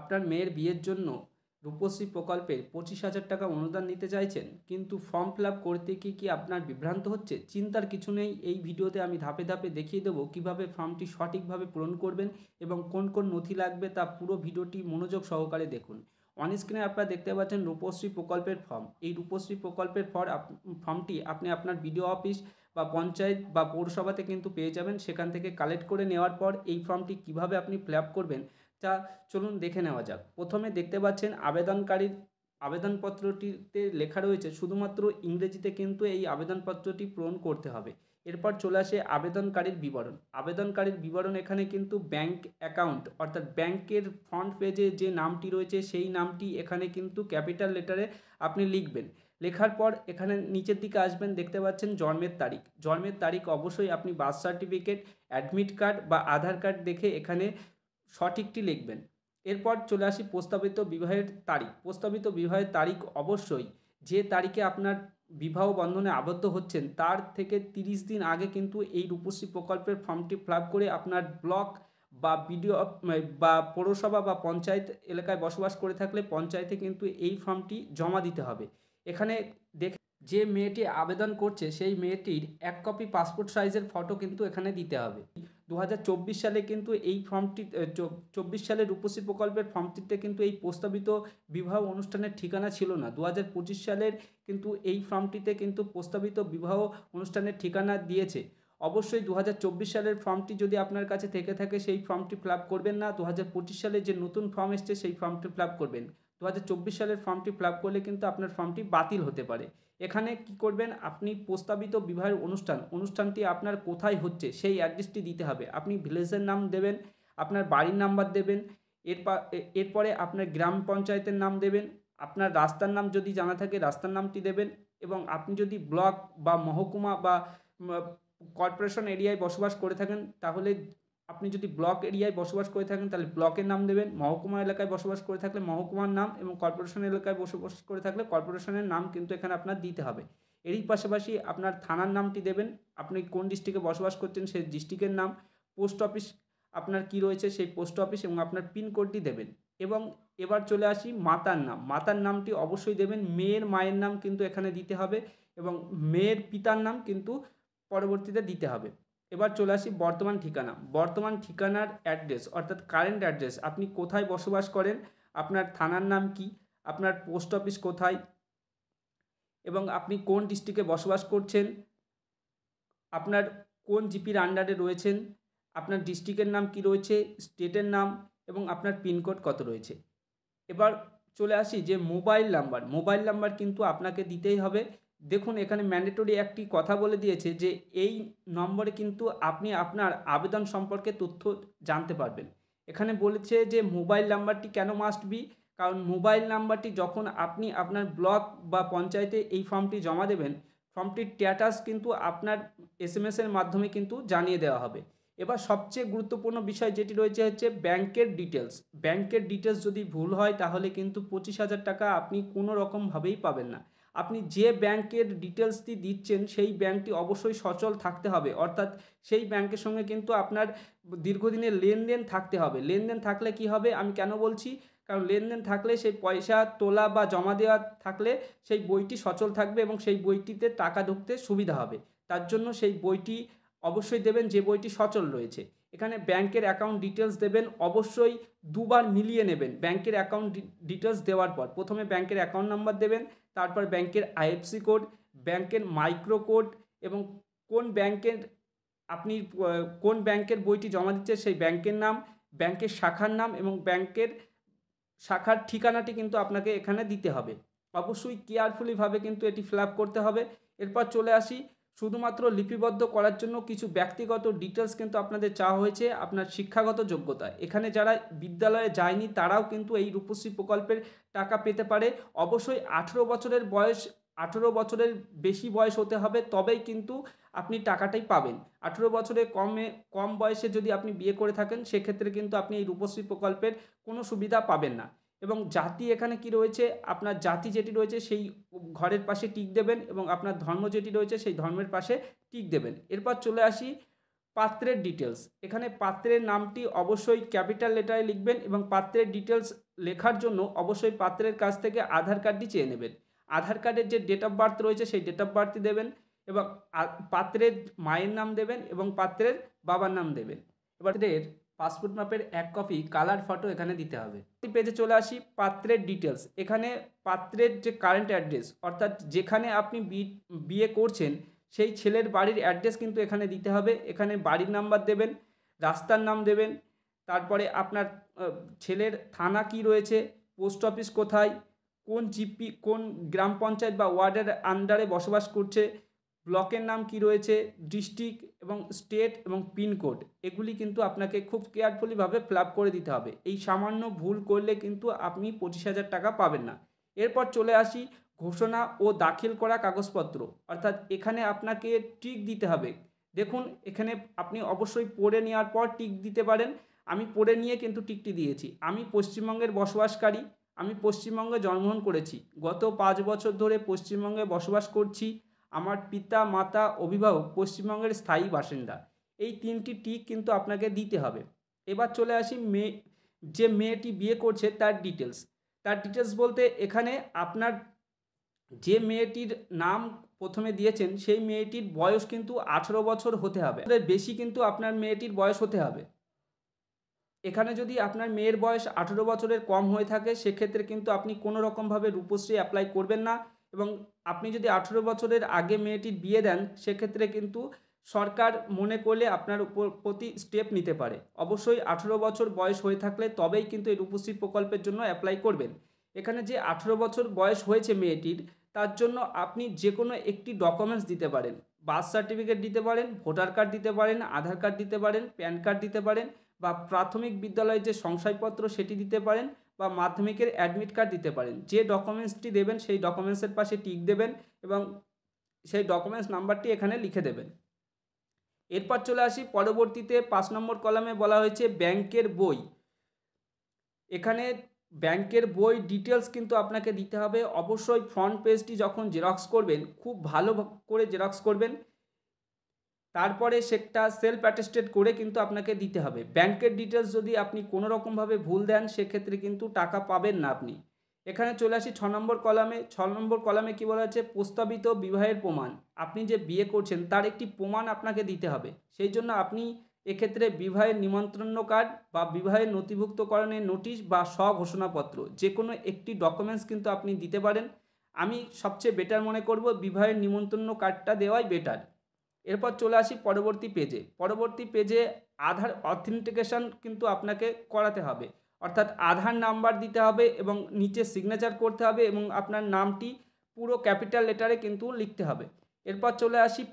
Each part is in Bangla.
আপনার মেয়ের বিয়ের জন্য রূপশ্রী প্রকল্পের 25,000 টাকা অনুদান নিতে চাইছেন, কিন্তু ফর্ম ফিল আপ করতে কি আপনার বিভ্রান্ত হচ্ছে? চিন্তার কিছু নেই। এই ভিডিওতে আমি ধাপে ধাপে দেখিয়ে দেবো কীভাবে ফর্মটি সঠিকভাবে পূরণ করবেন এবং কোন কোন নথি লাগবে তা পুরো ভিডিওটি মনোযোগ সহকারে দেখুন। অন স্ক্রিনে আপনারা দেখতে পাচ্ছেন রূপশ্রী প্রকল্পের ফর্ম। এই রূপশ্রী প্রকল্পের ফর্মটি আপনি আপনার বিডিও অফিস বা পঞ্চায়েত বা পৌরসভাতে কিন্তু পেয়ে যাবেন। সেখান থেকে কালেক্ট করে নেওয়ার পর এই ফর্মটি কিভাবে আপনি ফিল আপ করবেন তা চলুন দেখে নেওয়া যাক। প্রথমে দেখতে পাচ্ছেন আবেদনকারীর আবেদনপত্রটিতে লেখা রয়েছে শুধুমাত্র ইংরেজিতে কিন্তু এই আবেদনপত্রটি পূরণ করতে হবে। এরপর চলে আসে আবেদনকারীর বিবরণ। আবেদনকারীর বিবরণ এখানে কিন্তু ব্যাংক অ্যাকাউন্ট অর্থাৎ ব্যাংকের ফ্রন্ট পেজে যে নামটি রয়েছে সেই নামটি এখানে কিন্তু ক্যাপিটাল লেটারে আপনি লিখবেন। লেখার পর এখানে নিচের দিকে আসবেন, দেখতে পাচ্ছেন জন্মের তারিখ। জন্মের তারিখ অবশ্যই আপনি বার্থ সার্টিফিকেট, অ্যাডমিট কার্ড বা আধার কার্ড দেখে এখানে সঠিকটি লিখবেন। এরপর চলে আসি প্রস্তাবিত বিবাহের তারিখ। প্রস্তাবিত বিবাহের তারিখ অবশ্যই যে তারিখে আপনার বিবাহ বন্ধনে আবদ্ধ হচ্ছেন তার থেকে 30 দিন আগে কিন্তু এই রূপশ্রী প্রকল্পের ফর্মটি ফিল আপ করে আপনার ব্লক বা বিডিও বা পৌরসভা বা পঞ্চায়েত এলাকায় বসবাস করে থাকলে পঞ্চায়েতে কিন্তু এই ফর্মটি জমা দিতে হবে। এখানে দেখে যে মেয়েটি আবেদন করছে সেই মেয়েটির 1 কপি পাসপোর্ট সাইজের ফটো কিন্তু এখানে দিতে হবে। 2024 সালে কিন্তু এই ফর্মটি 24 সালের রূপশ্রী প্রকল্পের ফর্মটিতে কিন্তু এই প্রস্তাবিত বিবাহ অনুষ্ঠানের ঠিকানা ছিল না। 2025 সালের কিন্তু এই ফর্মটিতে কিন্তু প্রস্তাবিত বিবাহ অনুষ্ঠানের ঠিকানা দিয়েছে। অবশ্যই 2024 সালের ফর্মটি যদি আপনার কাছে থেকে থাকে সেই ফর্মটি ফিল আপ করবেন না। 2025 সালে যে নতুন ফর্ম এসছে সেই ফর্মটি ফিল আপ করবেন। 2024 সালের ফর্মটি ফিল আপ করলে কিন্তু আপনার ফর্মটি বাতিল হতে পারে। এখানে কি করবেন, আপনি প্রস্তাবিত বিবাহের অনুষ্ঠানটি আপনার কোথায় হচ্ছে সেই অ্যাড্রেসটি দিতে হবে। আপনি ভিলেজের নাম দেবেন, আপনার বাড়ির নাম্বার দেবেন, এরপরে আপনার গ্রাম পঞ্চায়েতের নাম দেবেন, আপনার রাস্তার নাম যদি জানা থাকে রাস্তার নামটি দেবেন, এবং আপনি যদি ব্লক বা মহকুমা বা কর্পোরেশন এরিয়ায় বসবাস করে থাকেন তাহলে আপনি যদি ব্লক এরিয়ায় বসবাস করে থাকেন তাহলে ব্লকের নাম দেবেন, মহকুমা এলাকায় বসবাস করে থাকলে মহকুমার নাম, এবং কর্পোরেশন এলাকায় বসবাস করে থাকলে কর্পোরেশনের নাম কিন্তু এখানে আপনার দিতে হবে। এরই পাশাপাশি আপনার থানার নামটি দেবেন, আপনি কোন ডিস্ট্রিক্টে বসবাস করছেন সেই ডিস্ট্রিক্টের নাম, পোস্ট অফিস আপনার কি রয়েছে সেই পোস্ট অফিস এবং আপনার পিনকোডটি দেবেন। এবং এবার চলে আসি মাতার নাম। মাতার নামটি অবশ্যই দেবেন, মেয়ের মায়ের নাম কিন্তু এখানে দিতে হবে এবং মেয়ের পিতার নাম কিন্তু পরবর্তীতে দিতে হবে। এবার চলে আসি বর্তমান ঠিকানা। বর্তমান ঠিকানার অ্যাড্রেস অর্থাৎ কারেন্ট অ্যাড্রেস, আপনি কোথায় বসবাস করেন, আপনার থানার নাম কি, আপনার পোস্ট অফিস কোথায় এবং আপনি কোন ডিস্ট্রিক্টে বসবাস করছেন, আপনার কোন জিপির আন্ডারে রয়েছেন, আপনার ডিস্ট্রিক্টের নাম কি রয়েছে, স্টেটের নাম এবং আপনার পিনকোড কত রয়েছে। এবার চলে আসি যে মোবাইল নাম্বার কিন্তু আপনাকে দিতেই হবে। দেখুন এখানে ম্যান্ডেটরি একটি কথা বলে দিয়েছে যে এই নম্বরে কিন্তু আপনি আপনার আবেদন সম্পর্কে তথ্য জানতে পারবেন। এখানে বলেছে যে মোবাইল নাম্বারটি কেন মাস্ট বি, কারণ মোবাইল নাম্বারটি যখন আপনি আপনার ব্লক বা পঞ্চায়েতে এই ফর্মটি জমা দেবেন, ফর্মটির স্ট্যাটাস কিন্তু আপনার SMS-এর মাধ্যমে কিন্তু জানিয়ে দেওয়া হবে। এবার সবচেয়ে গুরুত্বপূর্ণ বিষয় যেটি রয়েছে হচ্ছে ব্যাংকের ডিটেলস। ব্যাংকের ডিটেলস যদি ভুল হয় তাহলে কিন্তু 25,000 টাকা আপনি কোনো রকমভাবেই পাবেন না। আপনি যে ব্যাংকের ডিটেলসটি দিচ্ছেন সেই ব্যাংকটি অবশ্যই সচল থাকতে হবে, অর্থাৎ সেই ব্যাংকের সঙ্গে কিন্তু আপনার দীর্ঘদিনের লেনদেন থাকতে হবে। লেনদেন থাকলে কি হবে আমি কেন বলছি, কারণ লেনদেন থাকলে সেই পয়সা তোলা বা জমা দেওয়া থাকলে সেই বইটি সচল থাকবে এবং সেই বইটিতে টাকা ঢুকতে সুবিধা হবে। তার জন্য সেই বইটি অবশ্যই দেবেন যে বইটি সচল রয়েছে। এখানে ব্যাংকের অ্যাকাউন্ট ডিটেলস দেবেন, অবশ্যই দুবার মিলিয়ে নেবেন। ব্যাংকের অ্যাকাউন্ট ডিটেলস দেওয়ার পর প্রথমে ব্যাংকের অ্যাকাউন্ট নাম্বার দেবেন, তারপর ব্যাংকের IFSC কোড, ব্যাংকের মাইক্রো কোড এবং কোন ব্যাংকের আপনি কোন ব্যাংকের বইটি জমা দিচ্ছে সেই ব্যাংকের নাম, ব্যাংকের শাখার নাম এবং ব্যাংকের শাখার ঠিকানাটি কিন্তু আপনাকে এখানে দিতে হবে। অবশ্যই কেয়ারফুলিভাবে কিন্তু এটি ফিল আপ করতে হবে। এরপর চলে আসি শুধুমাত্র লিপিবদ্ধ করার জন্য কিছু ব্যক্তিগত ডিটেলস কিন্তু আপনাদের চাওয়া হয়েছে, আপনার শিক্ষাগত যোগ্যতা। এখানে যারা বিদ্যালয়ে যায়নি তারাও কিন্তু এই রূপশ্রী প্রকল্পের টাকা পেতে পারে। অবশ্যই 18 বছরের বেশি বয়স হতে হবে, তবেই কিন্তু আপনি টাকাটাই পাবেন। 18 বছরের কম বয়সে যদি আপনি বিয়ে করে থাকেন সেক্ষেত্রে কিন্তু আপনি এই রূপশ্রী প্রকল্পের কোনো সুবিধা পাবেন না। এবং জাতি এখানে কি রয়েছে, আপনার জাতি যেটি রয়েছে সেই ঘরের পাশে টিক দেবেন এবং আপনার ধর্ম যেটি রয়েছে সেই ধর্মের পাশে টিক দেবেন। এরপর চলে আসি পাত্রের ডিটেলস। এখানে পাত্রের নামটি অবশ্যই ক্যাপিটাল লেটারে লিখবেন এবং পাত্রের ডিটেলস লেখার জন্য অবশ্যই পাত্রের কাছ থেকে আধার কার্ডটি চেয়ে নেবেন। আধার কার্ডের যে ডেট অফ বার্থ রয়েছে সেই ডেট অফ বার্থটি দেবেন এবং পাত্রের মায়ের নাম দেবেন এবং পাত্রের বাবার নাম দেবেন। এবার পাসপোর্ট মাপের 1 কপি কালার ফটো এখানে দিতে হবে। পেজে চলে আসি, পাত্রের ডিটেলস। এখানে পাত্রের যে কারেন্ট অ্যাড্রেস, অর্থাৎ যেখানে আপনি বিয়ে করছেন সেই ছেলের বাড়ির অ্যাড্রেস কিন্তু এখানে দিতে হবে। এখানে বাড়ির নাম্বার দেবেন, রাস্তার নাম দেবেন, তারপরে আপনার ছেলের থানা কি রয়েছে, পোস্ট অফিস কোথায়, কোন জিপি, কোন গ্রাম পঞ্চায়েত বা ওয়ার্ডের আন্ডারে বসবাস করছে, ব্লকের নাম কি রয়েছে, ডিস্ট্রিক্ট এবং স্টেট এবং পিনকোড, এগুলি কিন্তু আপনাকে খুব কেয়ারফুলিভাবে ফিল আপ করে দিতে হবে। এই সামান্য ভুল করলে কিন্তু আপনি 25,000 টাকা পাবেন না। এরপর চলে আসি ঘোষণা ও দাখিল করা কাগজপত্র, অর্থাৎ এখানে আপনাকে টিক দিতে হবে। দেখুন এখানে আপনি অবশ্যই পড়ে নেওয়ার পর টিক দিতে পারেন। আমি পড়ে নিয়ে কিন্তু টিকটি দিয়েছি। আমি পশ্চিমবঙ্গের বসবাসকারী, আমি পশ্চিমবঙ্গে জন্মগ্রহণ করেছি, গত 5 বছর ধরে পশ্চিমবঙ্গে বসবাস করছি, আমার পিতা মাতা অভিভাবক পশ্চিমবঙ্গের স্থায়ী বাসিন্দা। এই 3টি টিক কিন্তু আপনাকে দিতে হবে। এবার চলে আসি যে মেয়েটি বিয়ে করছে তার ডিটেলস। তার ডিটেলস বলতে এখানে আপনার যে মেয়েটির নাম প্রথমে দিয়েছেন সেই মেয়েটির বয়স কিন্তু 18 বছর হতে হবে, বেশি কিন্তু আপনার মেয়েটির বয়স হতে হবে। এখানে যদি আপনার মেয়ের বয়স 18 বছরের কম হয়ে থাকে সেক্ষেত্রে কিন্তু আপনি কোনো রকমভাবে রূপশ্রী অ্যাপ্লাই করবেন না, এবং আপনি যদি 18 বছরের আগে মেয়েটির বিয়ে দেন সেক্ষেত্রে কিন্তু সরকার মনে করলে আপনার উপর প্রতি স্টেপ নিতে পারে। অবশ্যই 18 বছর বয়স হয়ে থাকলে তবেই কিন্তু এই রূপশ্রী প্রকল্পের জন্য অ্যাপ্লাই করবেন। এখানে যে 18 বছর বয়স হয়েছে মেয়েটির, তার জন্য আপনি যে কোনো একটি ডকুমেন্টস দিতে পারেন। বার্থ সার্টিফিকেট দিতে পারেন, ভোটার কার্ড দিতে পারেন, আধার কার্ড দিতে পারেন, প্যান কার্ড দিতে পারেন, বা প্রাথমিক বিদ্যালয়ের যে শংসাপত্র সেটি দিতে পারেন, বা মাধ্যমিকের অ্যাডমিট কার্ড দিতে পারেন। যে ডকুমেন্টসটি দেবেন সেই ডকুমেন্টসের পাশে টিক দেবেন এবং সেই ডকুমেন্টস নাম্বারটি এখানে লিখে দেবেন। এরপর চলে আসি পরবর্তীতে 5 নম্বর কলামে বলা হয়েছে ব্যাংকের বই। এখানে ব্যাংকের বই ডিটেলস কিন্তু আপনাকে দিতে হবে। অবশ্যই ফ্রন্ট পেজটি যখন জেরক্স করবেন খুব ভালো করে জেরক্স করবেন, তারপরে সেটা সেলফ অ্যাটেস্টেড করে কিন্তু আপনাকে দিতে হবে। ব্যাংকের ডিটেলস যদি আপনি কোনো রকমভাবে ভুল দেন সেক্ষেত্রে কিন্তু টাকা পাবেন না আপনি। এখানে চলে আসি 6 নম্বর কলামে। 6 নম্বর কলামে কী বলা আছে, প্রস্তাবিত বিবাহের প্রমাণ। আপনি যে বিয়ে করছেন তার একটি প্রমাণ আপনাকে দিতে হবে। সেই জন্য আপনি এক্ষেত্রে বিবাহের নিমন্ত্রণ কার্ড বা বিবাহের নথিভুক্তকরণের নোটিশ বা স্বঘোষণাপত্র যে কোনো একটি ডকুমেন্টস কিন্তু আপনি দিতে পারেন। আমি সবচেয়ে বেটার মনে করব বিবাহের নিমন্ত্রণ কার্ডটা দেওয়াই বেটার। এরপর চলে আসি পরবর্তী পেজে। পরবর্তী পেজে আধার অথেন্টিকেশন কিন্তু আপনাকে করাতে হবে, অর্থাৎ আধার নাম্বার দিতে হবে এবং নিচে সিগনেচার করতে হবে এবং আপনার নামটি পুরো ক্যাপিটাল লেটারে কিন্তু লিখতে হবে। এরপর চলে আসি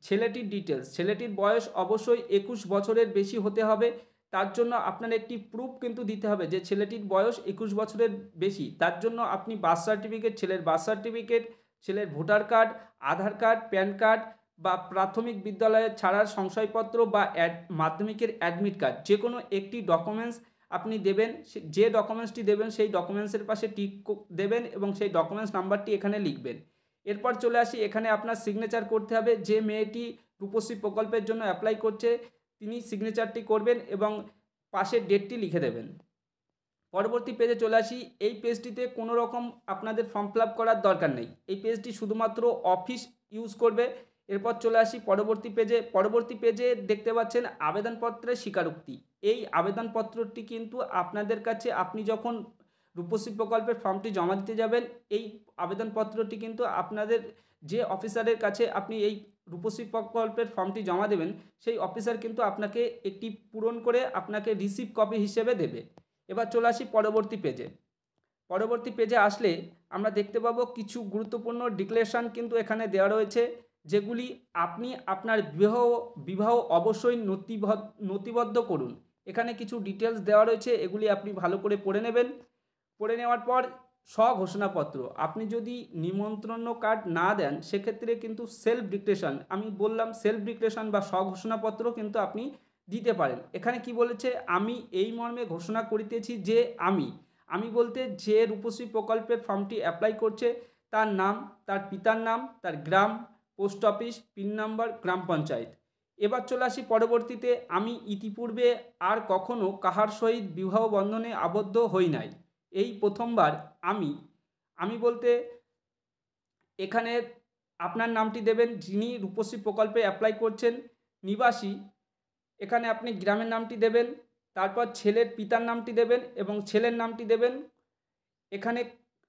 ছেলেটির ডিটেলস। ছেলেটির বয়স অবশ্যই 21 বছরের বেশি হতে হবে। তার জন্য আপনার একটি প্রুফ কিন্তু দিতে হবে যে ছেলেটির বয়স 21 বছরের বেশি। তার জন্য আপনি বার্থ সার্টিফিকেট, ছেলের বার্থ সার্টিফিকেট, ছেলের ভোটার কার্ড, আধার কার্ড, প্যান কার্ড বা প্রাথমিক বিদ্যালয়ে ছাড়ার শংসাপত্র বা মাধ্যমিকের অ্যাডমিট কার্ড যে কোনো একটি ডকুমেন্টস আপনি দেবেন। যে ডকুমেন্টসটি দেবেন সেই ডকুমেন্টসের পাশে টিক দেবেন এবং সেই ডকুমেন্টস নাম্বারটি এখানে লিখবেন। এরপর চলে আসি, এখানে আপনার সিগনেচার করতে হবে। যে মেয়েটি রূপশ্রী প্রকল্পের জন্য অ্যাপ্লাই করছে তিনি সিগনেচারটি করবেন এবং পাশের ডেটটি লিখে দেবেন। পরবর্তী পেজে চলে আসি। এই পেজটিতে কোনো রকম আপনাদের ফর্ম ফিল আপ করার দরকার নেই, এই পেজটি শুধুমাত্র অফিস ইউজ করবে। এরপর চলে আসি পরবর্তী পেজে। পরবর্তী পেজে দেখতে পাচ্ছেন আবেদনপত্রের স্বীকারোক্তি। এই আবেদনপত্রটি কিন্তু আপনাদের কাছে, আপনি যখন রূপশ্রী প্রকল্পের ফর্মটি জমা দিতে যাবেন, এই আবেদনপত্রটি কিন্তু আপনাদের যে অফিসারের কাছে আপনি এই রূপশ্রী প্রকল্পের ফর্মটি জমা দেবেন সেই অফিসার কিন্তু আপনাকে একটি পূরণ করে আপনাকে রিসিভ কপি হিসেবে দেবে। এবার চলে আসি পরবর্তী পেজে। পরবর্তী পেজে আসলে আমরা দেখতে পাবো কিছু গুরুত্বপূর্ণ ডিক্লারেশন কিন্তু এখানে দেওয়া রয়েছে, যেগুলি আপনি আপনার বিবাহ অবশ্যই নথিবদ্ধ করুন। এখানে কিছু ডিটেলস দেওয়া রয়েছে, এগুলি আপনি ভালো করে পড়ে নেবেন। পড়ে নেওয়ার পর স্বঘোষণাপত্র, আপনি যদি নিমন্ত্রণ কার্ড না দেন সেক্ষেত্রে কিন্তু সেলফ ডিক্লারেশন, আমি বললাম সেলফ ডিক্লারেশন বা স্বঘোষণাপত্র কিন্তু আপনি দিতে পারেন। এখানে কি বলেছে, আমি এই মর্মে ঘোষণা করিতেছি যে আমি বলতে যে রূপশ্রী প্রকল্পের ফর্মটি অ্যাপ্লাই করছে তার নাম, তার পিতার নাম, তার গ্রাম, পোস্ট অফিস, পিন নাম্বার, গ্রাম পঞ্চায়েত, এবার চলে আসি পরবর্তীতে, আমি ইতিপূর্বে আর কখনো কাহার সহিত বিবাহ বন্ধনে আবদ্ধ হই নাই, এই প্রথমবার আমি বলতে এখানে আপনার নামটি দেবেন, যিনি রূপশ্রী প্রকল্পে অ্যাপ্লাই করছেন, নিবাসী, এখানে আপনি গ্রামের নামটি দেবেন, তারপর ছেলের পিতার নামটি দেবেন এবং ছেলের নামটি দেবেন। এখানে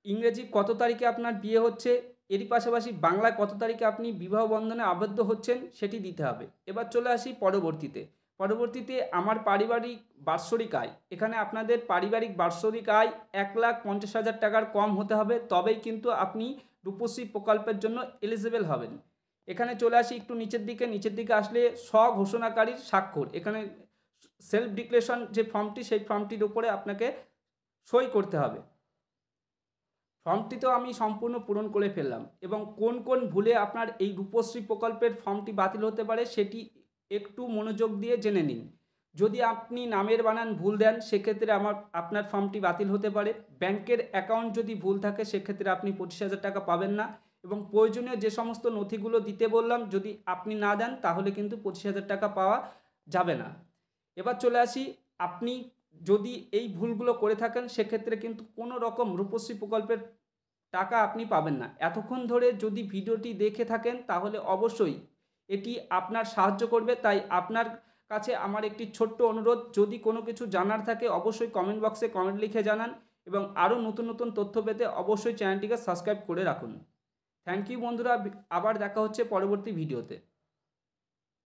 ইংরেজি কত তারিখে আপনার বিয়ে হচ্ছে, এরই পাশাপাশি বাংলায় কত তারিখে আপনি বিবাহ বন্ধনে আবদ্ধ হচ্ছেন সেটি দিতে হবে। এবার চলে আসি পরবর্তীতে আমার পারিবারিক বাৎসরিক আয়, এখানে আপনাদের পারিবারিক বাৎসরিক আয় 1,50,000 টাকার কম হতে হবে, তবেই কিন্তু আপনি রূপশ্রী প্রকল্পের জন্য এলিজিবল হবেন। এখানে চলে আসি একটু নিচের দিকে আসলে স্বঘোষণাকারীর স্বাক্ষর, এখানে সেলফ ডিক্লারেশন যে ফর্মটি, সেই ফর্মটির উপরে আপনাকে সই করতে হবে। ফর্মটি তো আমি সম্পূর্ণ পূরণ করে ফেললাম, এবং কোন কোন ভুলে আপনার এই রূপশ্রী প্রকল্পের ফর্মটি বাতিল হতে পারে সেটি একটু মনোযোগ দিয়ে জেনে নিন। যদি আপনি নামের বানান ভুল দেন সেক্ষেত্রে আপনার ফর্মটি বাতিল হতে পারে। ব্যাংকের অ্যাকাউন্ট যদি ভুল থাকে সেক্ষেত্রে আপনি 25,000 টাকা পাবেন না, এবং প্রয়োজনীয় যে সমস্ত নথিগুলো দিতে বললাম যদি আপনি না দেন তাহলে কিন্তু 25,000 টাকা পাওয়া যাবে না। এবার চলে আসি, আপনি যদি এই ভুলগুলো করে থাকেন সেক্ষেত্রে কিন্তু কোনো রকম রূপশ্রী প্রকল্পের টাকা আপনি পাবেন না। এতক্ষণ ধরে যদি ভিডিওটি দেখে থাকেন তাহলে অবশ্যই এটি আপনার সাহায্য করবে, তাই আপনার কাছে আমার একটি ছোট্ট অনুরোধ, যদি কোনো কিছু জানার থাকে অবশ্যই কমেন্ট বক্সে কমেন্ট লিখে জানান, এবং আরও নতুন নতুন তথ্য পেতে অবশ্যই চ্যানেলটিকে সাবস্ক্রাইব করে রাখুন। থ্যাংক ইউ বন্ধুরা, আবার দেখা হচ্ছে পরবর্তী ভিডিওতে।